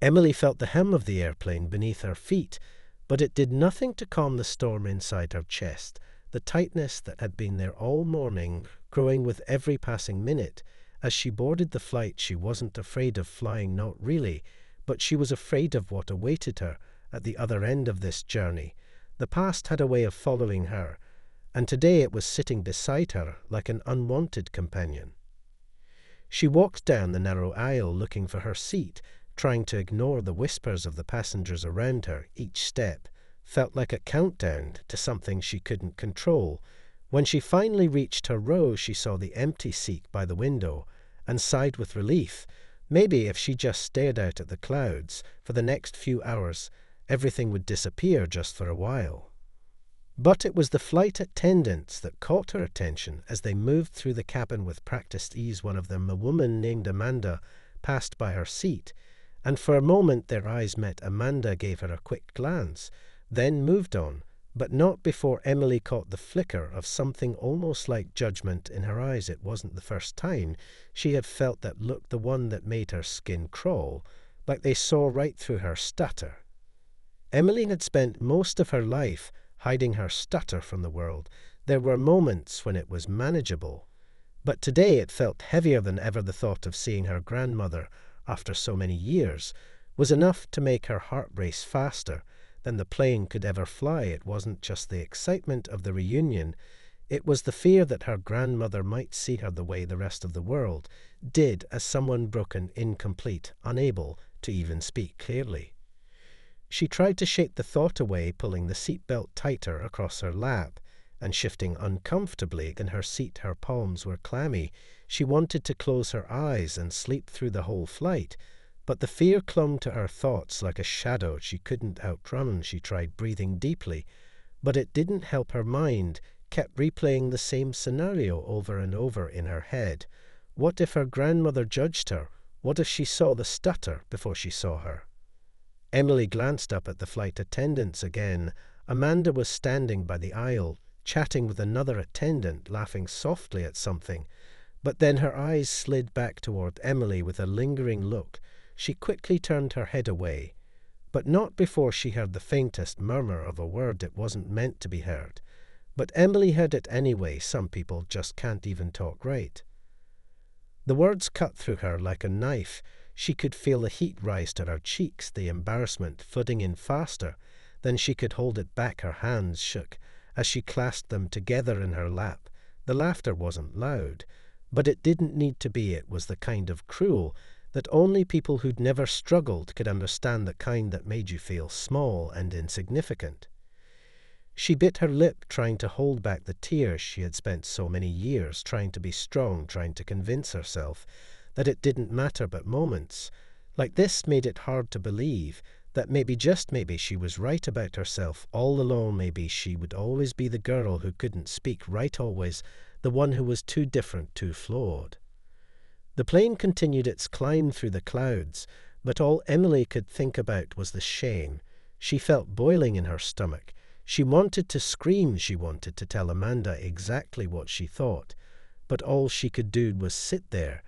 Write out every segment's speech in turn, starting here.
Emily felt the hem of the airplane beneath her feet, but it did nothing to calm the storm inside her chest, the tightness that had been there all morning, growing with every passing minute. As she boarded the flight, she wasn't afraid of flying, not really, but she was afraid of what awaited her at the other end of this journey. The past had a way of following her, and today it was sitting beside her like an unwanted companion. She walked down the narrow aisle looking for her seat, trying to ignore the whispers of the passengers around her. Each step felt like a countdown to something she couldn't control. When she finally reached her row, she saw the empty seat by the window and sighed with relief. Maybe if she just stared out at the clouds for the next few hours, everything would disappear just for a while. But it was the flight attendants that caught her attention as they moved through the cabin with practiced ease. One of them, a woman named Amanda, passed by her seat, and for a moment their eyes met. Amanda gave her a quick glance, then moved on, but not before Emily caught the flicker of something almost like judgment in her eyes. It wasn't the first time she had felt that look, the one that made her skin crawl, like they saw right through her stutter. Emily had spent most of her life hiding her stutter from the world. There were moments when it was manageable, but today it felt heavier than ever. The thought of seeing her grandmother after so many years was enough to make her heart race faster than the plane could ever fly. It wasn't just the excitement of the reunion, it was the fear that her grandmother might see her the way the rest of the world did, as someone broken, incomplete, unable to even speak clearly. She tried to shake the thought away, pulling the seatbelt tighter across her lap and shifting uncomfortably in her seat. Her palms were clammy. She wanted to close her eyes and sleep through the whole flight, but the fear clung to her thoughts like a shadow she couldn't outrun. She tried breathing deeply, but it didn't help. Her mind kept replaying the same scenario over and over in her head. What if her grandmother judged her? What if she saw the stutter before she saw her? Emily glanced up at the flight attendants again. Amanda was standing by the aisle, chatting with another attendant, laughing softly at something. But then her eyes slid back toward Emily with a lingering look. She quickly turned her head away, but not before she heard the faintest murmur of a word. It wasn't meant to be heard, but Emily heard it anyway. Some people just can't even talk right. The words cut through her like a knife. She could feel the heat rise to her cheeks, the embarrassment flooding in faster than she could hold it back. Her hands shook as she clasped them together in her lap. The laughter wasn't loud, but it didn't need to be. It was the kind of cruel that only people who'd never struggled could understand, the kind that made you feel small and insignificant. She bit her lip, trying to hold back the tears. She had spent so many years trying to be strong, trying to convince herself that it didn't matter, but moments like this made it hard to believe that maybe, just maybe, she was right about herself all along. Maybe she would always be the girl who couldn't speak right, always the one who was too different, too flawed. The plane continued its climb through the clouds, but all Emily could think about was the shame she felt boiling in her stomach. She wanted to scream. She wanted to tell Amanda exactly what she thought, but all she could do was sit there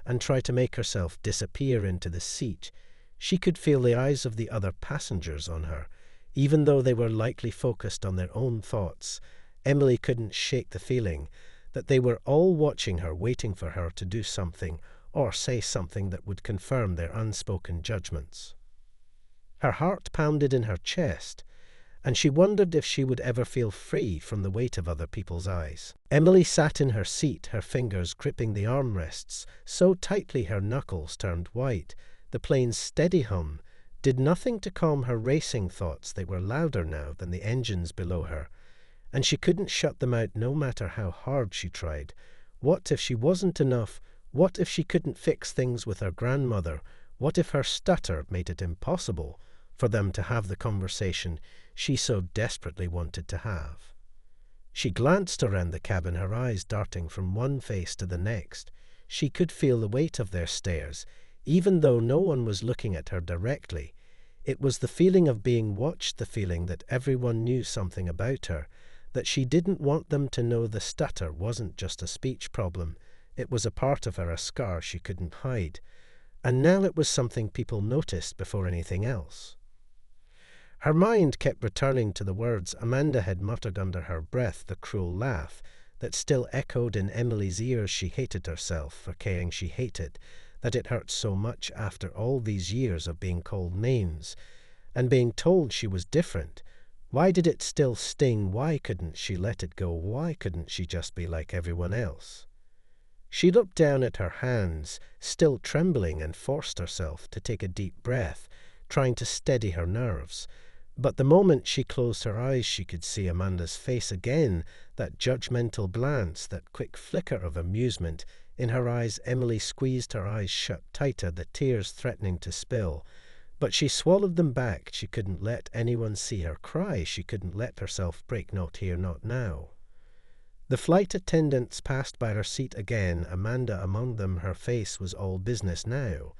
and try to make herself disappear into the seat. She could feel the eyes of the other passengers on her, even though they were likely focused on their own thoughts. Emily couldn't shake the feeling that they were all watching her, waiting for her to do something or say something that would confirm their unspoken judgments. Her heart pounded in her chest, and she wondered if she would ever feel free from the weight of other people's eyes. Emily sat in her seat, her fingers gripping the armrests so tightly her knuckles turned white. The plane's steady hum did nothing to calm her racing thoughts. They were louder now than the engines below her, and she couldn't shut them out no matter how hard she tried. What if she wasn't enough? What if she couldn't fix things with her grandmother? What if her stutter made it impossible for them to have the conversation she so desperately wanted to have? She glanced around the cabin, her eyes darting from one face to the next. She could feel the weight of their stares, even though no one was looking at her directly. It was the feeling of being watched, the feeling that everyone knew something about her, that she didn't want them to know. The stutter wasn't just a speech problem. It was a part of her, a scar she couldn't hide. and now it was something people noticed before anything else. Her mind kept returning to the words Amanda had muttered under her breath, the cruel laugh that still echoed in Emily's ears. She hated herself for caring she hated, that it hurt so much after all these years of being called names and being told she was different. Why did it still sting? Why couldn't she let it go? Why couldn't she just be like everyone else? She looked down at her hands, still trembling, and forced herself to take a deep breath, trying to steady her nerves. But the moment she closed her eyes, she could see Amanda's face again, that judgmental glance, that quick flicker of amusement in her eyes. Emily squeezed her eyes shut tighter, the tears threatening to spill. But she swallowed them back. She couldn't let anyone see her cry. She couldn't let herself break. Not here, not now. The flight attendants passed by her seat again, Amanda among them. Her face was all business now.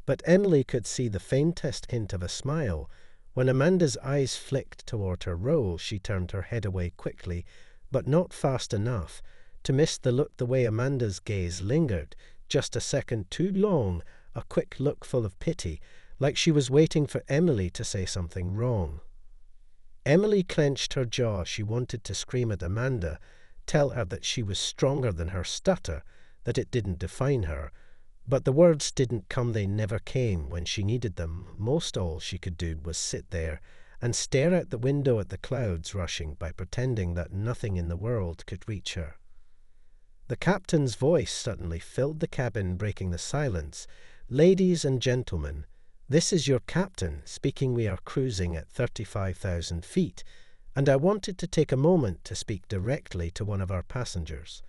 But Emily could see the faintest hint of a smile. When Amanda's eyes flicked toward her roll, she turned her head away quickly, but not fast enough to miss the look. The way Amanda's gaze lingered, just a second too long, a quick look full of pity, like she was waiting for Emily to say something wrong. Emily clenched her jaw. She wanted to scream at Amanda, tell her that she was stronger than her stutter, that it didn't define her. But the words didn't come. They never came when she needed them. Most all she could do was sit there and stare out the window at the clouds rushing by, pretending that nothing in the world could reach her. The captain's voice suddenly filled the cabin, breaking the silence. "Ladies and gentlemen, this is your captain speaking. We are cruising at 35,000 feet, and I wanted to take a moment to speak directly to one of our passengers."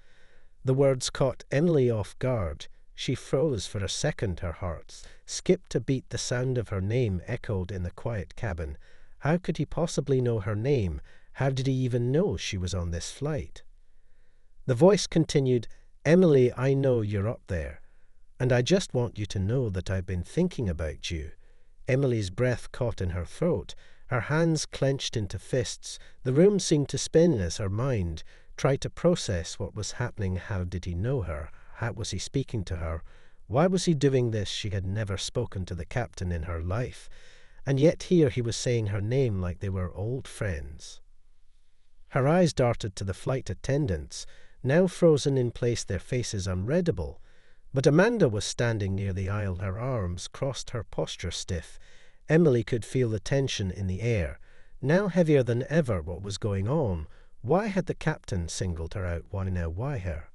The words caught Emily off guard. She froze for a second. Her heart skipped a beat. The sound of her name echoed in the quiet cabin. How could he possibly know her name? How did he even know she was on this flight? The voice continued, "Emily, I know you're up there, and I just want you to know that I've been thinking about you." Emily's breath caught in her throat. Her hands clenched into fists. The room seemed to spin as her mind tried to process what was happening. How did he know her? How was he speaking to her? Why was he doing this? She had never spoken to the captain in her life, and yet here he was saying her name like they were old friends. Her eyes darted to the flight attendants, now frozen in place, their faces unreadable. But Amanda was standing near the aisle, her arms crossed, her posture stiff. Emily could feel the tension in the air, now heavier than ever. What was going on? Why had the captain singled her out? Why now? Why her?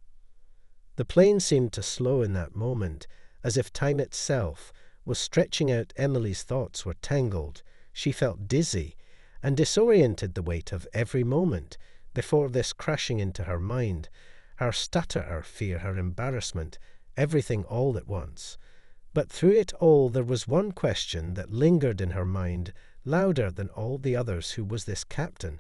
The plane seemed to slow in that moment, as if time itself was stretching out. Emily's thoughts were tangled. She felt dizzy and disoriented, the weight of every moment before this crashing into her mind. Her stutter, her fear, her embarrassment, everything all at once. But through it all there was one question that lingered in her mind, louder than all the others. Who was this captain?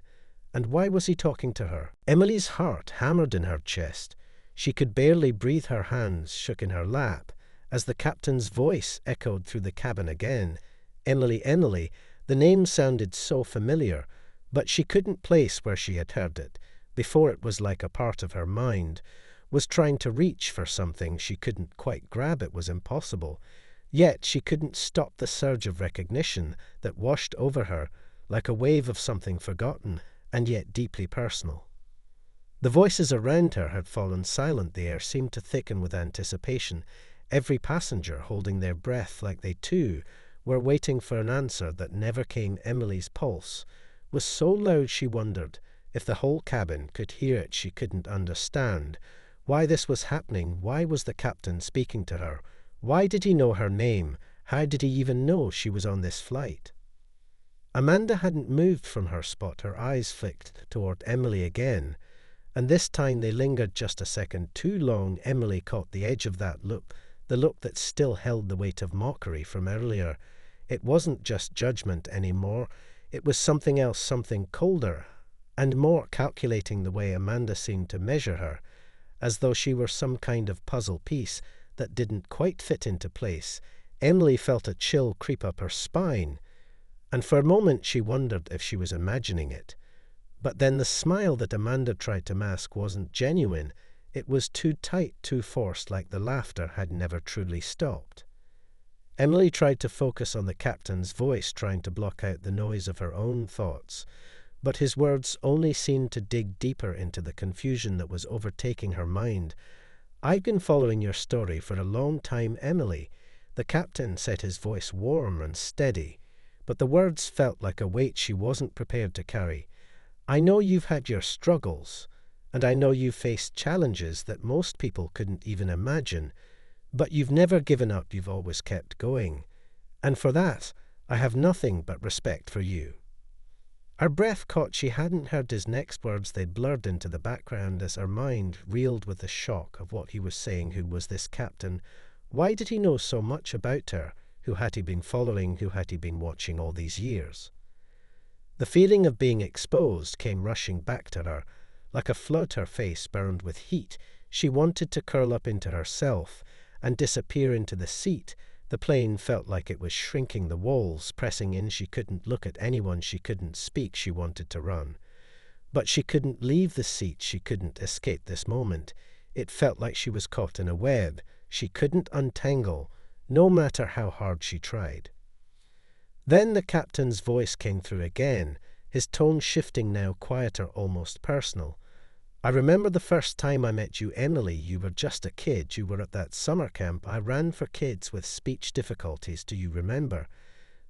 And why was he talking to her? Emily's heart hammered in her chest. She could barely breathe. Her hands shook in her lap as the captain's voice echoed through the cabin again. Emily, Emily. The name sounded so familiar, but she couldn't place where she had heard it. Before, it was like a part of her mind was trying to reach for something she couldn't quite grab. It was impossible. Yet she couldn't stop the surge of recognition that washed over her like a wave of something forgotten and yet deeply personal. The voices around her had fallen silent. The air seemed to thicken with anticipation, every passenger holding their breath like they too were waiting for an answer that never came. Emily's pulse was so loud she wondered if the whole cabin could hear it. She couldn't understand why this was happening. Why was the captain speaking to her? Why did he know her name? How did he even know she was on this flight? Amanda hadn't moved from her spot. Her eyes flicked toward Emily again, and this time they lingered just a second too long. Emily caught the edge of that look, the look that still held the weight of mockery from earlier. It wasn't just judgment anymore. It was something else, something colder and more calculating. The way Amanda seemed to measure her, as though she were some kind of puzzle piece that didn't quite fit into place. Emily felt a chill creep up her spine, and for a moment she wondered if she was imagining it. But then the smile that Amanda tried to mask wasn't genuine. It was too tight, too forced, like the laughter had never truly stopped. Emily tried to focus on the captain's voice, trying to block out the noise of her own thoughts, but his words only seemed to dig deeper into the confusion that was overtaking her mind. "I've been following your story for a long time, Emily." The captain said, his voice warm and steady, but the words felt like a weight she wasn't prepared to carry. "I know you've had your struggles, and I know you've faced challenges that most people couldn't even imagine, but you've never given up, you've always kept going. And for that, I have nothing but respect for you." Her breath caught. She hadn't heard his next words. They blurred into the background as her mind reeled with the shock of what he was saying. Who was this captain? Why did he know so much about her? Who had he been following? Who had he been watching all these years? The feeling of being exposed came rushing back to her. Like a flood, her face burned with heat. She wanted to curl up into herself and disappear into the seat. The plane felt like it was shrinking, the walls pressing in. She couldn't look at anyone. She couldn't speak. She wanted to run. But she couldn't leave the seat. She couldn't escape this moment. It felt like she was caught in a web. She couldn't untangle, no matter how hard she tried. Then the captain's voice came through again, his tone shifting now, quieter, almost personal. "I remember the first time I met you, Emily. You were just a kid. You were at that summer camp I ran for kids with speech difficulties. Do you remember?"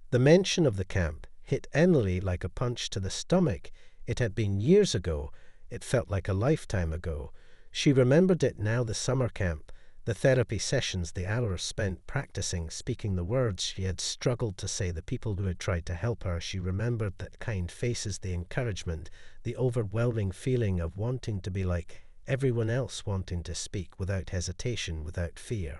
The mention of the camp hit Emily like a punch to the stomach. It had been years ago. It felt like a lifetime ago. She remembered it now, the summer camp, the therapy sessions, the hours spent practicing, speaking the words she had struggled to say, the people who had tried to help her. She remembered the kind faces, the encouragement, the overwhelming feeling of wanting to be like everyone else, wanting to speak without hesitation, without fear.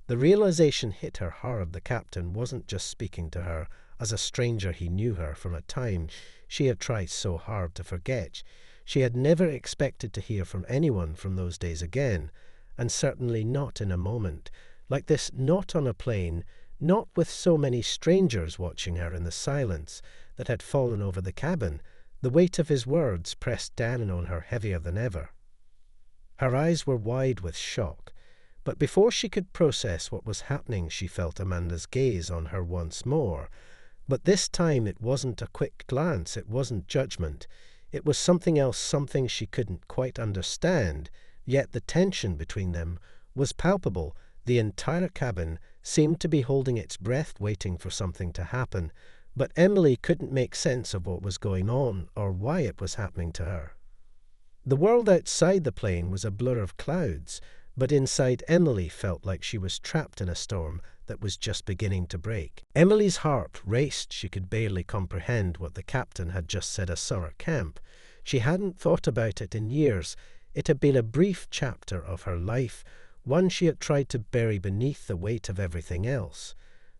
The realization hit her hard. The captain wasn't just speaking to her as a stranger. He knew her from a time she had tried so hard to forget. She had never expected to hear from anyone from those days again, and certainly not in a moment like this, not on a plane, not with so many strangers watching her in the silence that had fallen over the cabin. The weight of his words pressed down on her heavier than ever. Her eyes were wide with shock, but before she could process what was happening, she felt Amanda's gaze on her once more. But this time it wasn't a quick glance, it wasn't judgment. It was something else, something she couldn't quite understand. Yet the tension between them was palpable. The entire cabin seemed to be holding its breath, waiting for something to happen. But Emily couldn't make sense of what was going on or why it was happening to her. The world outside the plane was a blur of clouds, but inside Emily felt like she was trapped in a storm that was just beginning to break. Emily's heart raced. She could barely comprehend what the captain had just said, a summer camp. She hadn't thought about it in years. It had been a brief chapter of her life, one she had tried to bury beneath the weight of everything else.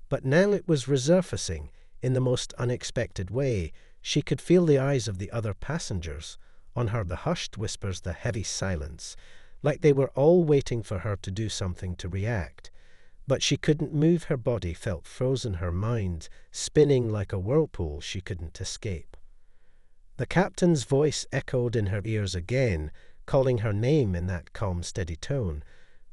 But now it was resurfacing in the most unexpected way. She could feel the eyes of the other passengers on her, the hushed whispers, the heavy silence, like they were all waiting for her to do something, to react. But she couldn't move. Her body felt frozen, her mind spinning like a whirlpool she couldn't escape. The captain's voice echoed in her ears again, calling her name in that calm, steady tone.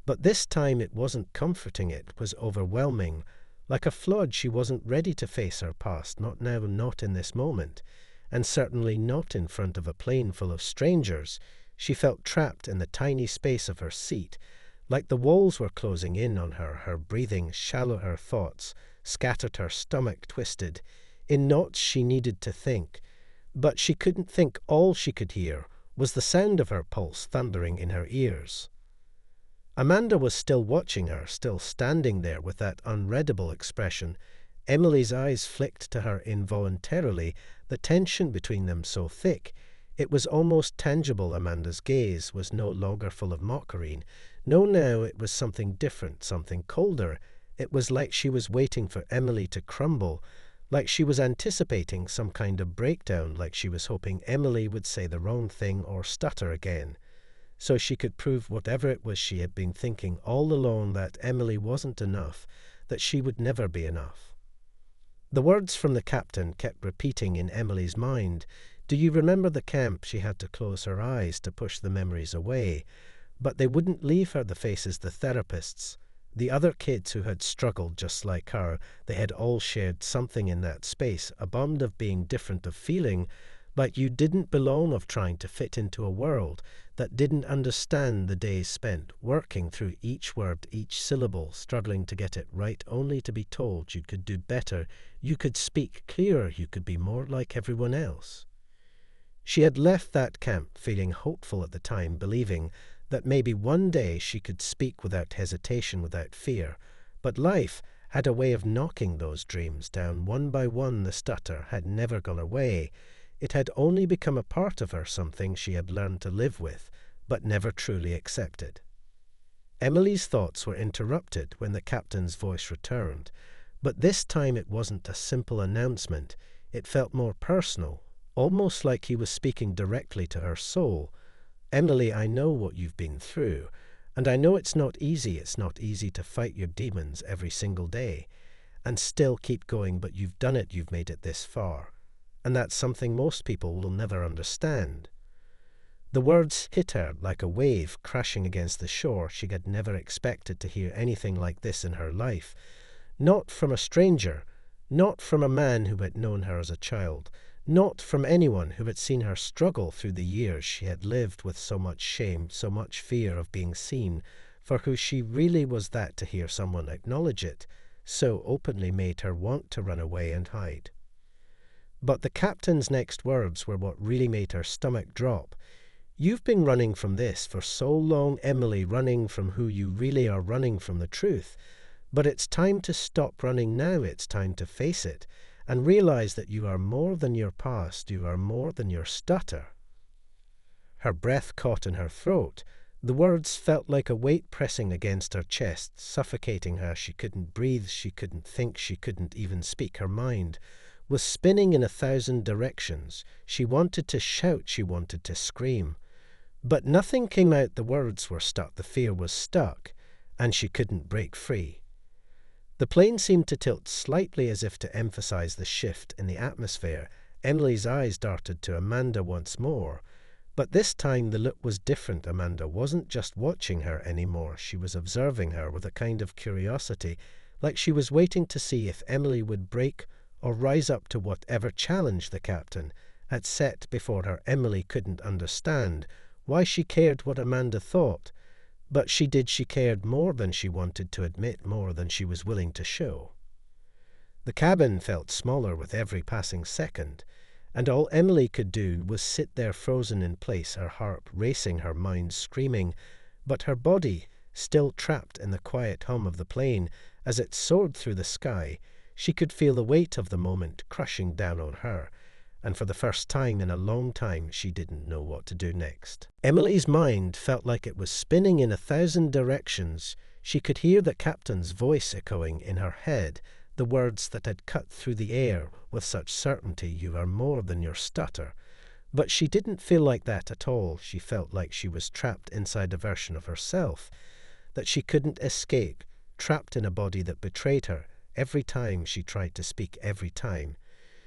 But this time it wasn't comforting, it was overwhelming. Like a flood, she wasn't ready to face her past, not now, not in this moment, and certainly not in front of a plane full of strangers. She felt trapped in the tiny space of her seat, like the walls were closing in on her. Her breathing shallow, her thoughts scattered, her stomach twisted. In knots she needed to think, but she couldn't think. All she could hear was the sound of her pulse thundering in her ears. Amanda was still watching her, still standing there with that unreadable expression. Emily's eyes flicked to her involuntarily, the tension between them so thick. It was almost tangible. Amanda's gaze was no longer full of mockery. No, now it was something different, something colder. It was like she was waiting for Emily to crumble, like she was anticipating some kind of breakdown, like she was hoping Emily would say the wrong thing or stutter again, so she could prove whatever it was she had been thinking all along, that Emily wasn't enough, that she would never be enough. The words from the captain kept repeating in Emily's mind. Do you remember the camp? She had to close her eyes to push the memories away, but they wouldn't leave her. The faces, the therapists, The other kids who had struggled just like her, they had all shared something in that space, a bond of being different, of feeling like you didn't belong, of trying to fit into a world that didn't understand the days spent working through each word, each syllable, struggling to get it right, only to be told you could do better, you could speak clearer, you could be more like everyone else. She had left that camp feeling hopeful at the time, believing that maybe one day she could speak without hesitation, without fear. But life had a way of knocking those dreams down one by one. The stutter had never gone away. It had only become a part of her, something she had learned to live with, but never truly accepted. Emily's thoughts were interrupted when the captain's voice returned, but this time it wasn't a simple announcement. It felt more personal, almost like he was speaking directly to her soul. "Emily, I know what you've been through, and I know it's not easy. It's not easy to fight your demons every single day and still keep going, but you've done it, you've made it this far. And that's something most people will never understand." The words hit her like a wave crashing against the shore. She had never expected to hear anything like this in her life. Not from a stranger, not from a man who had known her as a child, not from anyone who had seen her struggle through the years she had lived with so much shame, so much fear of being seen for who she really was. That to hear someone acknowledge it so openly made her want to run away and hide. But the captain's next words were what really made her stomach drop. "You've been running from this for so long, Emily, running from who you really are, running from the truth. But it's time to stop running now. It's time to face it and realize that you are more than your past. You are more than your stutter." Her breath caught in her throat. The words felt like a weight pressing against her chest, suffocating her. She couldn't breathe. She couldn't think. She couldn't even speak. Her mind was spinning in 1,000 directions. She wanted to shout. She wanted to scream. But nothing came out. The words were stuck. The fear was stuck, and she couldn't break free. The plane seemed to tilt slightly as if to emphasize the shift in the atmosphere. Emily's eyes darted to Amanda once more. But this time the look was different. Amanda wasn't just watching her anymore. She was observing her with a kind of curiosity, like she was waiting to see if Emily would break or rise up to whatever challenge the captain had set before her. Emily couldn't understand why she cared what Amanda thought. But she did. She cared more than she wanted to admit, more than she was willing to show. The cabin felt smaller with every passing second, and all Emily could do was sit there frozen in place, her heart racing, her mind screaming, but her body still trapped in the quiet hum of the plane. As it soared through the sky, she could feel the weight of the moment crushing down on her, and for the first time in a long time she didn't know what to do next. Emily's mind felt like it was spinning in 1,000 directions. She could hear the captain's voice echoing in her head, the words that had cut through the air with such certainty: "You are more than your stutter." But she didn't feel like that at all. She felt like she was trapped inside a version of herself that she couldn't escape, trapped in a body that betrayed her every time she tried to speak, every time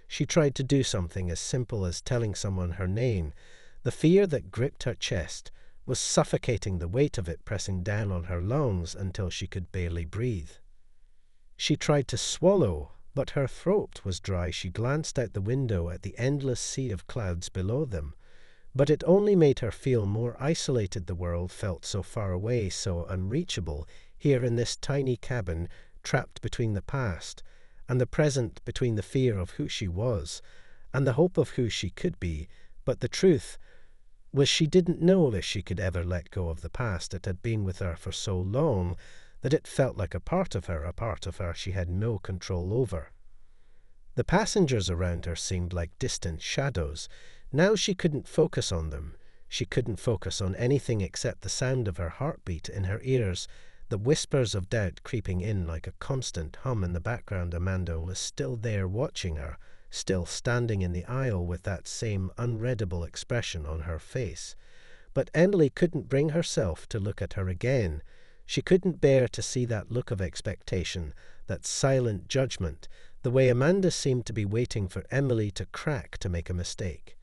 she tried to do something as simple as telling someone her name. The fear that gripped her chest was suffocating, the weight of it pressing down on her lungs until she could barely breathe. She tried to swallow, but her throat was dry. She glanced out the window at the endless sea of clouds below them, but it only made her feel more isolated. The world felt so far away, so unreachable, here in this tiny cabin, trapped between the past and the present, between the fear of who she was and the hope of who she could be. But the truth was, she didn't know if she could ever let go of the past. It had been with her for so long that it felt like a part of her she had no control over. The passengers around her seemed like distant shadows. Now she couldn't focus on them. She couldn't focus on anything except the sound of her heartbeat in her ears, the whispers of doubt creeping in like a constant hum in the background. Amanda was still there watching her, still standing in the aisle with that same unreadable expression on her face. But Emily couldn't bring herself to look at her again. She couldn't bear to see that look of expectation, that silent judgment, the way Amanda seemed to be waiting for Emily to crack, to make a mistake.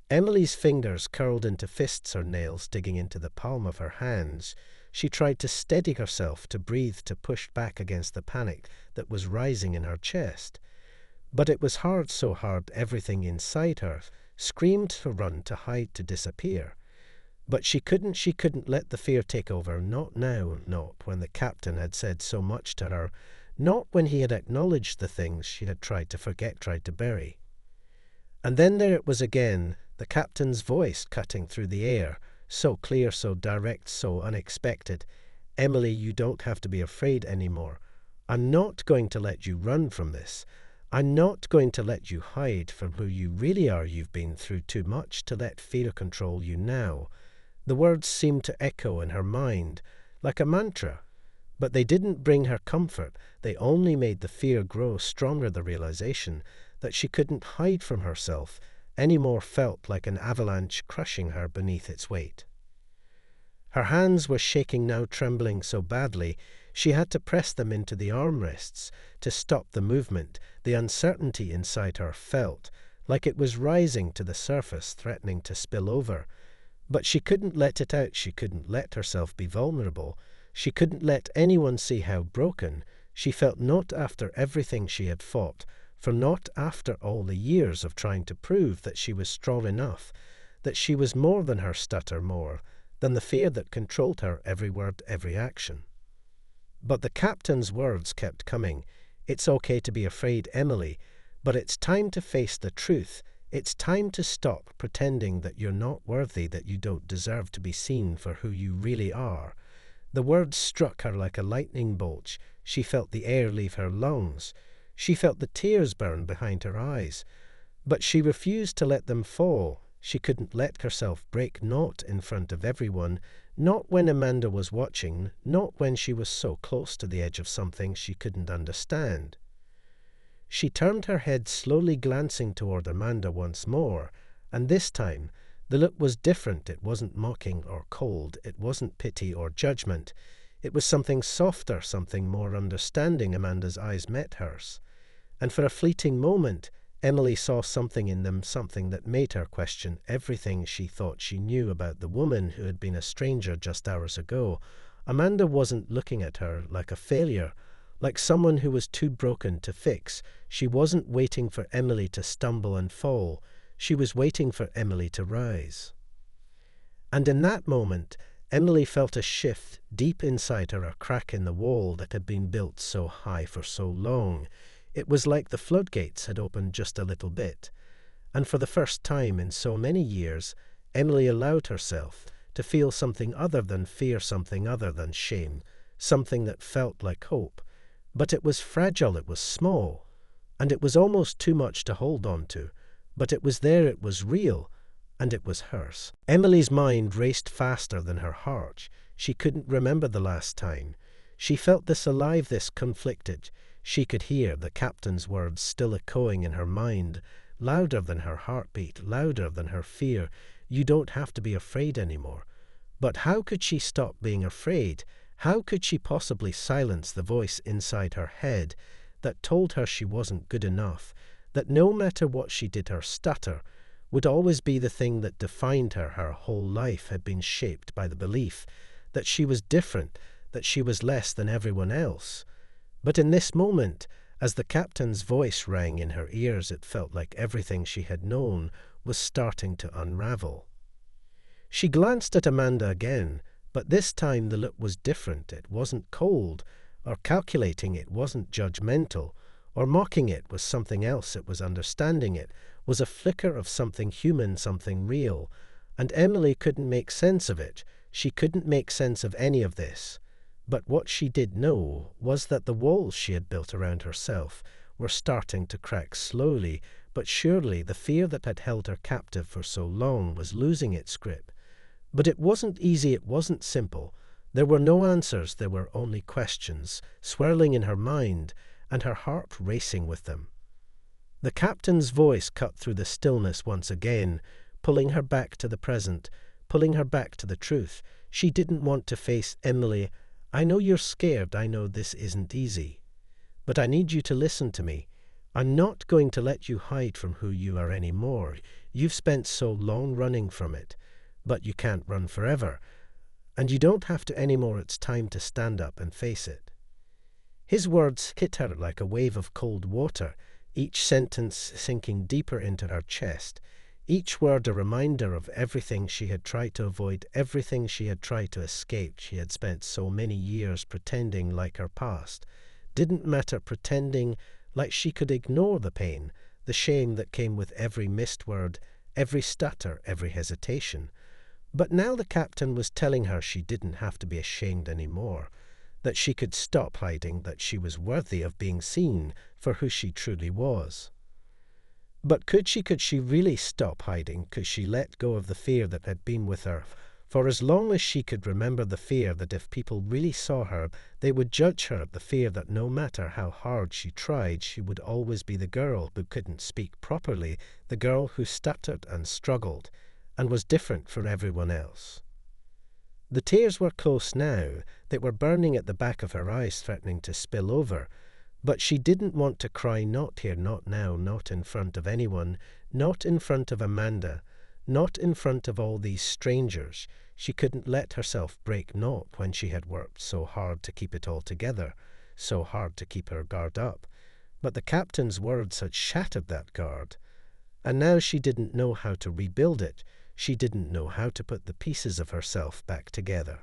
Emily's fingers curled into fists, her nails digging into the palm of her hands. She tried to steady herself, to breathe, to push back against the panic that was rising in her chest. But it was hard, so hard everything inside her screamed to run, to hide, to disappear. But she couldn't let the fear take over, not now, not when the captain had said so much to her, not when he had acknowledged the things she had tried to forget, tried to bury. And then there it was again, the captain's voice cutting through the air, so clear, so direct, so unexpected. "Emily, you don't have to be afraid anymore. I'm not going to let you run from this. I'm not going to let you hide from who you really are. You've been through too much to let fear control you now." The words seemed to echo in her mind, like a mantra, but they didn't bring her comfort. They only made the fear grow stronger. The realization that she couldn't hide from herself anymore felt like an avalanche crushing her beneath its weight. Her hands were shaking now, trembling so badly she had to press them into the armrests to stop the movement. The uncertainty inside her felt like it was rising to the surface, threatening to spill over. But she couldn't let it out. She couldn't let herself be vulnerable. She couldn't let anyone see how broken she felt, not after everything she had fought, for not after all the years of trying to prove that she was strong enough, that she was more than her stutter, more than the fear that controlled her every word, every action. But the captain's words kept coming. "It's okay to be afraid, Emily, but it's time to face the truth. It's time to stop pretending that you're not worthy, that you don't deserve to be seen for who you really are." The words struck her like a lightning bolt. She felt the air leave her lungs. She felt the tears burn behind her eyes. But she refused to let them fall. She couldn't let herself break, not in front of everyone, not when Amanda was watching, not when she was so close to the edge of something she couldn't understand. She turned her head slowly, glancing toward Amanda once more, and this time the look was different. It wasn't mocking or cold. It wasn't pity or judgment. It was something softer, something more understanding. Amanda's eyes met hers, and for a fleeting moment Emily saw something in them, something that made her question everything she thought she knew about the woman who had been a stranger just hours ago. Amanda wasn't looking at her like a failure, like someone who was too broken to fix. She wasn't waiting for Emily to stumble and fall. She was waiting for Emily to rise. And in that moment, Emily felt a shift deep inside her, a crack in the wall that had been built so high for so long. It was like the floodgates had opened just a little bit. And for the first time in so many years, Emily allowed herself to feel something other than fear, something other than shame, something that felt like hope. But it was fragile, it was small, and it was almost too much to hold on to. But it was there, it was real, and it was hers. Emily's mind raced faster than her heart. She couldn't remember the last time. She felt this alive, this conflicted. She could hear the captain's words still echoing in her mind, louder than her heartbeat, louder than her fear. "You don't have to be afraid anymore." But how could she stop being afraid? How could she possibly silence the voice inside her head that told her she wasn't good enough, that no matter what she did, her stutter would always be the thing that defined her? Her whole life had been shaped by the belief that she was different, that she was less than everyone else. But in this moment, as the captain's voice rang in her ears, it felt like everything she had known was starting to unravel. She glanced at Amanda again, but this time the look was different. It wasn't cold or calculating. It wasn't judgmental or mocking. It was something else. It was understanding. It was a flicker of something human, something real. And Emily couldn't make sense of it. She couldn't make sense of any of this. But what she did know was that the walls she had built around herself were starting to crack slowly, but surely. The fear that had held her captive for so long was losing its grip. But it wasn't easy, it wasn't simple. There were no answers, there were only questions, swirling in her mind, and her heart racing with them. The captain's voice cut through the stillness once again, pulling her back to the present, pulling her back to the truth. She didn't want to face Emily. "I know you're scared, I know this isn't easy, but I need you to listen to me. I'm not going to let you hide from who you are anymore. You've spent so long running from it, but you can't run forever. And you don't have to anymore. It's time to stand up and face it. His words hit her like a wave of cold water, each sentence sinking deeper into her chest, each word a reminder of everything she had tried to avoid, everything she had tried to escape. She had spent so many years pretending like her past didn't matter, pretending like she could ignore the pain, the shame that came with every missed word, every stutter, every hesitation. But now the captain was telling her she didn't have to be ashamed anymore, that she could stop hiding, that she was worthy of being seen for who she truly was. But could she really stop hiding? Could she let go of the fear that had been with her for as long as she could remember? The fear that if people really saw her, they would judge her. The fear that no matter how hard she tried, she would always be the girl who couldn't speak properly, the girl who stuttered and struggled and was different from everyone else. The tears were close now. They were burning at the back of her eyes, threatening to spill over. But she didn't want to cry, not here, not now, not in front of anyone, not in front of Amanda, not in front of all these strangers. She couldn't let herself break, not when she had worked so hard to keep it all together, so hard to keep her guard up. But the captain's words had shattered that guard, and now she didn't know how to rebuild it. She didn't know how to put the pieces of herself back together.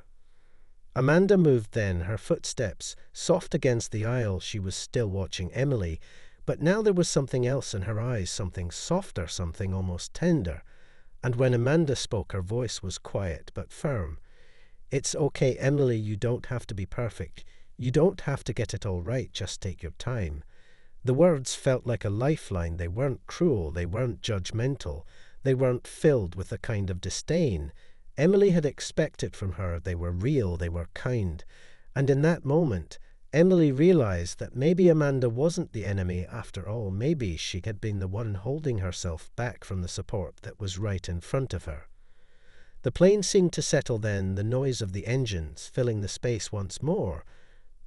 Amanda moved then, her footsteps soft against the aisle. She was still watching Emily, but now there was something else in her eyes, something softer, something almost tender. And when Amanda spoke, her voice was quiet but firm. "It's okay, Emily, you don't have to be perfect. You don't have to get it all right, just take your time." The words felt like a lifeline. They weren't cruel, they weren't judgmental, they weren't filled with a kind of disdain Emily had expected from her. They were real, they were kind. And in that moment, Emily realized that maybe Amanda wasn't the enemy after all. Maybe she had been the one holding herself back from the support that was right in front of her. The plane seemed to settle then, the noise of the engines filling the space once more.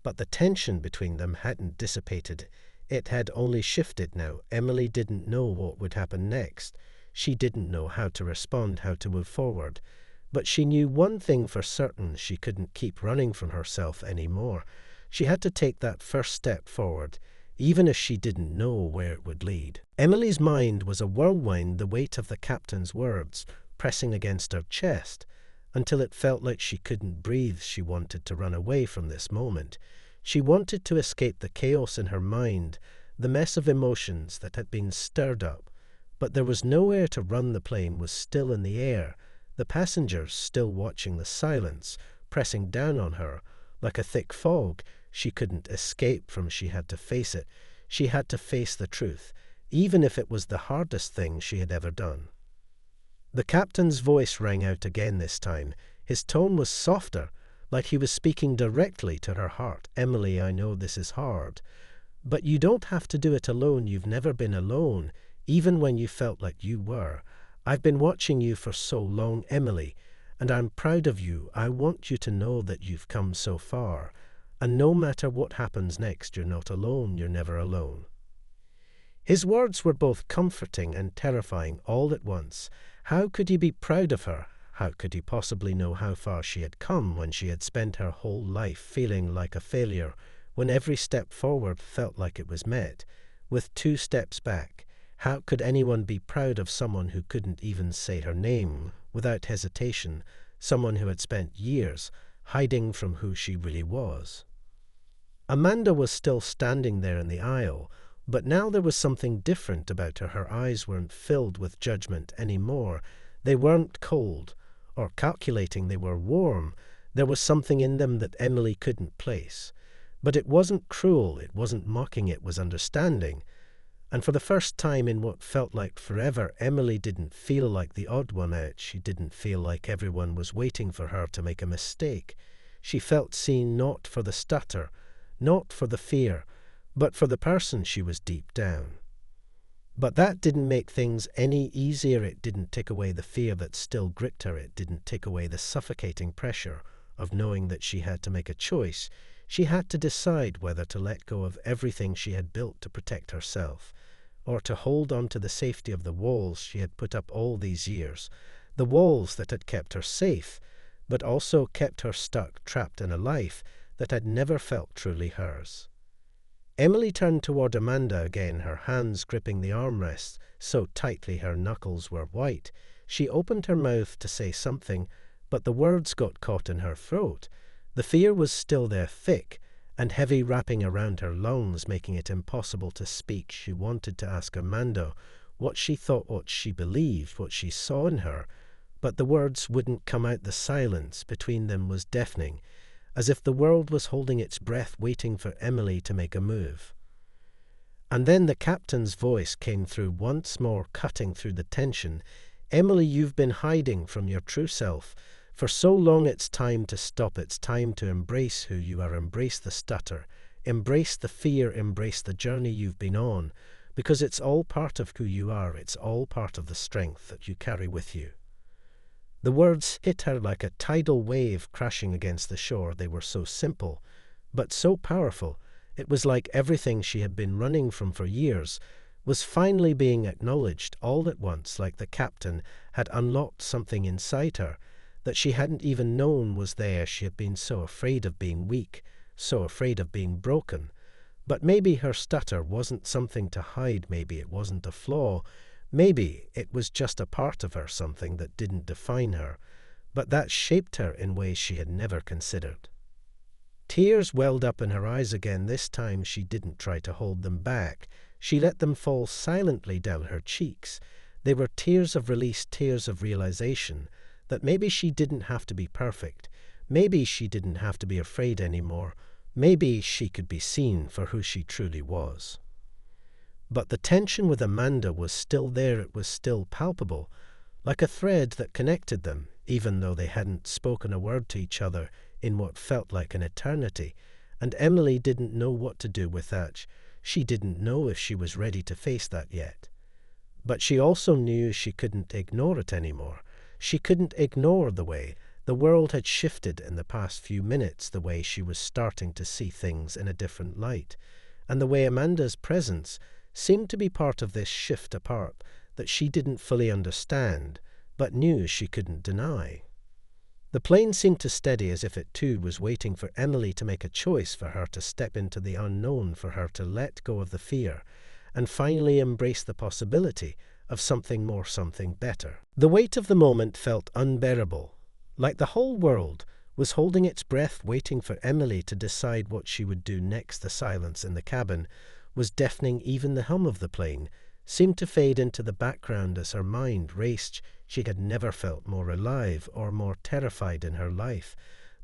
But the tension between them hadn't dissipated. It had only shifted now. Emily didn't know what would happen next. She didn't know how to respond, how to move forward. But she knew one thing for certain: she couldn't keep running from herself anymore. She had to take that first step forward, even if she didn't know where it would lead. Emily's mind was a whirlwind, the weight of the captain's words pressing against her chest, until it felt like she couldn't breathe. She wanted to run away from this moment. She wanted to escape the chaos in her mind, the mess of emotions that had been stirred up. But there was nowhere to run. The plane was still in the air, the passengers still watching, the silence pressing down on her like a thick fog. She couldn't escape from. She had to face it. She had to face the truth, even if it was the hardest thing she had ever done. The captain's voice rang out again this time. His tone was softer, like he was speaking directly to her heart. "Emily, I know this is hard, but you don't have to do it alone. You've never been alone, even when you felt like you were. I've been watching you for so long, Emily, and I'm proud of you. I want you to know that you've come so far, and no matter what happens next, you're not alone. You're never alone." His words were both comforting and terrifying all at once. How could he be proud of her? How could he possibly know how far she had come when she had spent her whole life feeling like a failure, when every step forward felt like it was met with 2 steps back? How could anyone be proud of someone who couldn't even say her name without hesitation, someone who had spent years hiding from who she really was? Amanda was still standing there in the aisle, but now there was something different about her. Her eyes weren't filled with judgment anymore. They weren't cold or calculating. They were warm. There was something in them that Emily couldn't place. But it wasn't cruel. It wasn't mocking. It was understanding. And for the first time in what felt like forever, Emily didn't feel like the odd one out. She didn't feel like everyone was waiting for her to make a mistake. She felt seen, not for the stutter, not for the fear, but for the person she was deep down. But that didn't make things any easier. It didn't take away the fear that still gripped her. It didn't take away the suffocating pressure of knowing that she had to make a choice. She had to decide whether to let go of everything she had built to protect herself, or to hold on to the safety of the walls she had put up all these years, the walls that had kept her safe, but also kept her stuck, trapped in a life that had never felt truly hers. Emily turned toward Amanda again, her hands gripping the armrests so tightly her knuckles were white. She opened her mouth to say something, but the words got caught in her throat. The fear was still there, thick and heavy, wrapping around her lungs, making it impossible to speak. She wanted to ask Amanda what she thought, what she believed, what she saw in her, but the words wouldn't come out. The silence between them was deafening, as if the world was holding its breath, waiting for Emily to make a move. And then the captain's voice came through once more, cutting through the tension. "Emily, you've been hiding from your true self for so long. It's time to stop. It's time to embrace who you are. Embrace the stutter. Embrace the fear. Embrace the journey you've been on, because it's all part of who you are. It's all part of the strength that you carry with you." The words hit her like a tidal wave crashing against the shore. They were so simple, but so powerful. It was like everything she had been running from for years was finally being acknowledged all at once, like the captain had unlocked something inside her that she hadn't even known was there. She had been so afraid of being weak, so afraid of being broken. But maybe her stutter wasn't something to hide. Maybe it wasn't a flaw. Maybe it was just a part of her, something that didn't define her, but that shaped her in ways she had never considered. Tears welled up in her eyes again. This time she didn't try to hold them back. She let them fall silently down her cheeks. They were tears of release, tears of realization that maybe she didn't have to be perfect. Maybe she didn't have to be afraid anymore. Maybe she could be seen for who she truly was. But the tension with Amanda was still there. It was still palpable, like a thread that connected them, even though they hadn't spoken a word to each other in what felt like an eternity. And Emily didn't know what to do with that. She didn't know if she was ready to face that yet. But she also knew she couldn't ignore it anymore. She couldn't ignore the way the world had shifted in the past few minutes, the way she was starting to see things in a different light, and the way Amanda's presence seemed to be part of this shift, a part that she didn't fully understand, but knew she couldn't deny. The plane seemed to steady, as if it too was waiting for Emily to make a choice, for her to step into the unknown, for her to let go of the fear, and finally embrace the possibility of something more, something better. The weight of the moment felt unbearable, like the whole world was holding its breath, waiting for Emily to decide what she would do next. The silence in the cabin was deafening. Even the hum of the plane seemed to fade into the background as her mind raced. She had never felt more alive or more terrified in her life.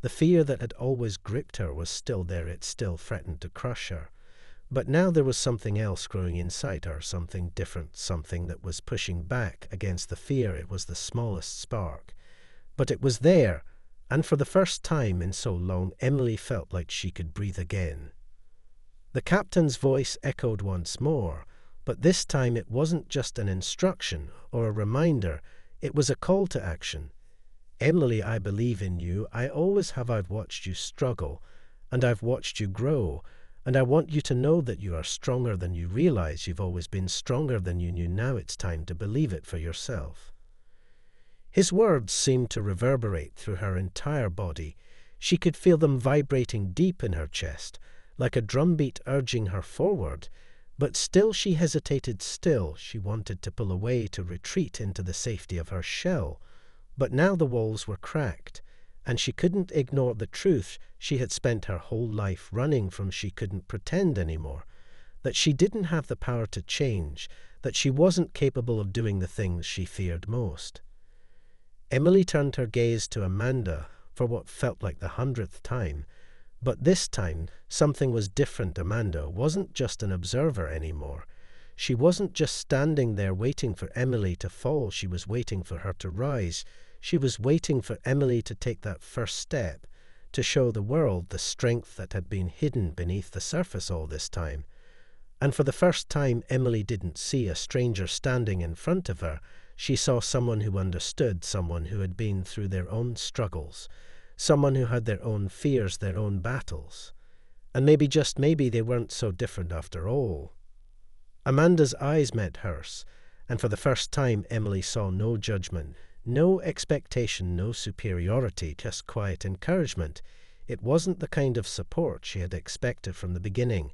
The fear that had always gripped her was still there. It still threatened to crush her. But now there was something else growing inside her, something different, something that was pushing back against the fear. It was the smallest spark, but it was there, and for the first time in so long, Emily felt like she could breathe again. The captain's voice echoed once more, but this time it wasn't just an instruction or a reminder. It was a call to action. "Emily, I believe in you. I always have. I've watched you struggle, and I've watched you grow, and I want you to know that you are stronger than you realize. You've always been stronger than you knew. Now it's time to believe it for yourself." His words seemed to reverberate through her entire body. She could feel them vibrating deep in her chest, like a drumbeat urging her forward. But still she hesitated. Still she wanted to pull away, to retreat into the safety of her shell. But now the walls were cracked, and she couldn't ignore the truth she had spent her whole life running from. She couldn't pretend anymore that she didn't have the power to change, that she wasn't capable of doing the things she feared most. Emily turned her gaze to Amanda for what felt like the 100th time. But this time, something was different. Amanda wasn't just an observer anymore. She wasn't just standing there waiting for Emily to fall. She was waiting for her to rise. She was waiting for Emily to take that first step, to show the world the strength that had been hidden beneath the surface all this time. And for the first time, Emily didn't see a stranger standing in front of her. She saw someone who understood, someone who had been through their own struggles, someone who had their own fears, their own battles. And maybe, just maybe, they weren't so different after all. Amanda's eyes met hers, and for the first time Emily saw no judgment, No expectation, no superiority, just quiet encouragement. It wasn't the kind of support she had expected from the beginning,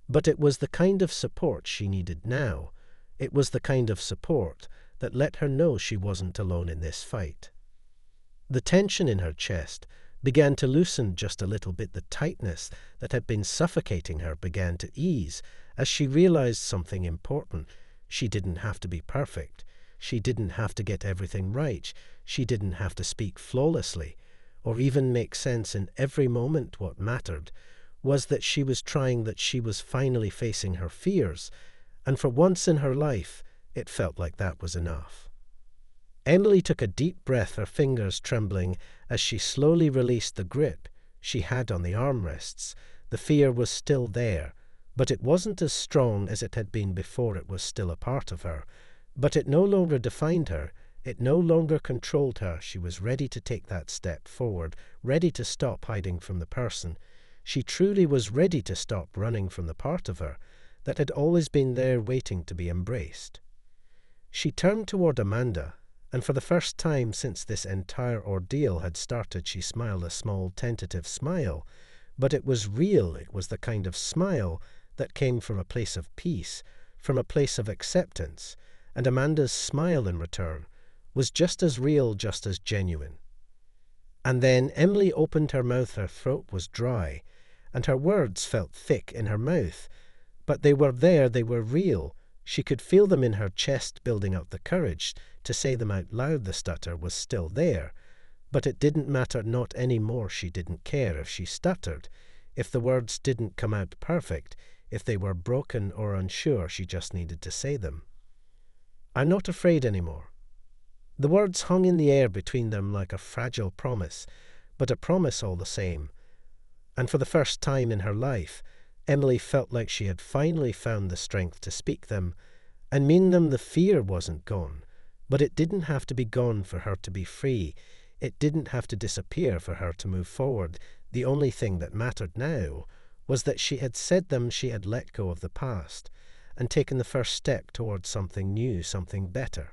but it was the kind of support she needed now. It was the kind of support that let her know she wasn't alone in this fight. The tension in her chest began to loosen just a little bit. The tightness that had been suffocating her began to ease as she realized something important. She didn't have to be perfect. She didn't have to get everything right. She didn't have to speak flawlessly or even make sense in every moment. What mattered was that she was trying, that she was finally facing her fears, and for once in her life, it felt like that was enough. Emily took a deep breath, her fingers trembling as she slowly released the grip she had on the armrests. The fear was still there, but it wasn't as strong as it had been before. It was still a part of her, but it no longer defined her. It no longer controlled her. She was ready to take that step forward, ready to stop hiding from the person. She truly was ready to stop running from the part of her that had always been there waiting to be embraced. She turned toward Amanda, and for the first time since this entire ordeal had started, she smiled a small, tentative smile. But it was real. It was the kind of smile that came from a place of peace, from a place of acceptance, and Amanda's smile in return was just as real, just as genuine. And then Emily opened her mouth. Her throat was dry, and her words felt thick in her mouth. But they were there, they were real. She could feel them in her chest, building up the courage to say them out loud. The stutter was still there, but it didn't matter, not anymore. She didn't care if she stuttered, if the words didn't come out perfect, if they were broken or unsure. She just needed to say them. "I'm not afraid anymore." The words hung in the air between them like a fragile promise, but a promise all the same. And for the first time in her life, Emily felt like she had finally found the strength to speak them and mean them. The fear wasn't gone, but it didn't have to be gone for her to be free. It didn't have to disappear for her to move forward. The only thing that mattered now was that she had said them. She had let go of the past and taken the first step towards something new, something better.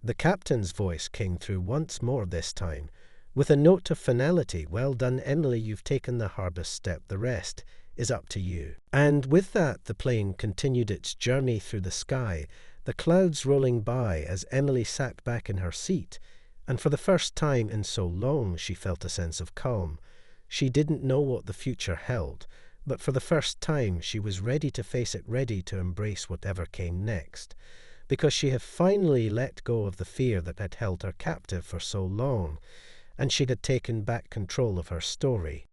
The captain's voice came through once more, this time with a note of finality. "Well done, Emily. You've taken the hardest step. The rest is up to you." And with that, the plane continued its journey through the sky, the clouds rolling by as Emily sat back in her seat, and for the first time in so long she felt a sense of calm. She didn't know what the future held, but for the first time she was ready to face it, ready to embrace whatever came next, because she had finally let go of the fear that had held her captive for so long, and she had taken back control of her story.